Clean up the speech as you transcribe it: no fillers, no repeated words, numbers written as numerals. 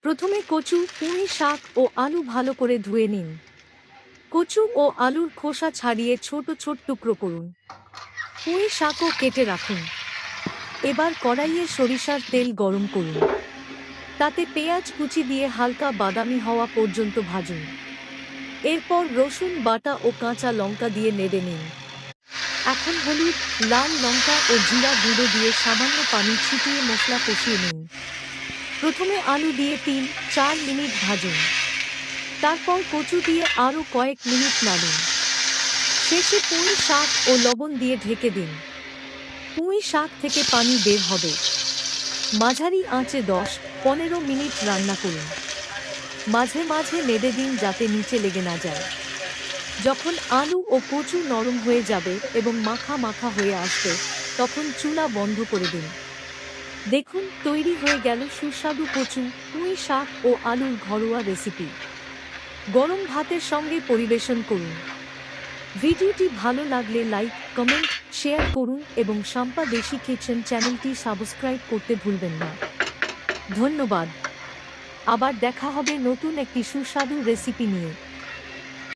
প্রথমে কচু, পুঁই শাক ও আলু ভালো করে ধুয়ে নিন। কচু ও আলুর খোসা ছাড়িয়ে ছোট ছোট টুকরো করুন। পুঁই শাকও কেটে রাখুন। এবার কড়াইয়ে সরিষার তেল গরম করুন। তাতে পেঁয়াজ কুচি দিয়ে হালকা বাদামি হওয়া পর্যন্ত ভাজুন। এরপর রসুন বাটা ও কাঁচা লঙ্কা দিয়ে নেড়ে নিন। এখন হলুদ, লাল লঙ্কা ও জিরা গুঁড়ো দিয়ে সামান্য পানি ছিটিয়ে মশলা কষিয়ে নিন। প্রথমে আলু দিয়ে ৩-৪ মিনিট ভাজুন। তারপর কচু দিয়ে আরও কয়েক মিনিট নাড়ুন। শেষে পুঁই শাক ও লবণ দিয়ে ঢেকে দিন। পুঁই শাক থেকে পানি বের হবে। মাঝারি আঁচে ১০-১৫ মিনিট রান্না করুন। মাঝে মাঝে নেড়ে দিন যাতে নিচে লেগে না যায়। যখন আলু ও কচু নরম হয়ে যাবে এবং মাখা মাখা হয়ে আসবে, তখন চুলা বন্ধ করে দিন। দেখুন, তৈরি হয়ে গেল সুস্বাদু কচু, পুঁই শাক ও আলুর ঘরোয়া রেসিপি। গরম ভাতের সঙ্গে পরিবেশন করুন। ভিডিওটি ভালো লাগলে লাইক, কমেন্ট, শেয়ার করুন এবং শাম্পা দেশি কিচেন চ্যানেলটি সাবস্ক্রাইব করতে ভুলবেন না। ধন্যবাদ। আবার দেখা হবে নতুন একটি সুস্বাদু রেসিপি নিয়ে।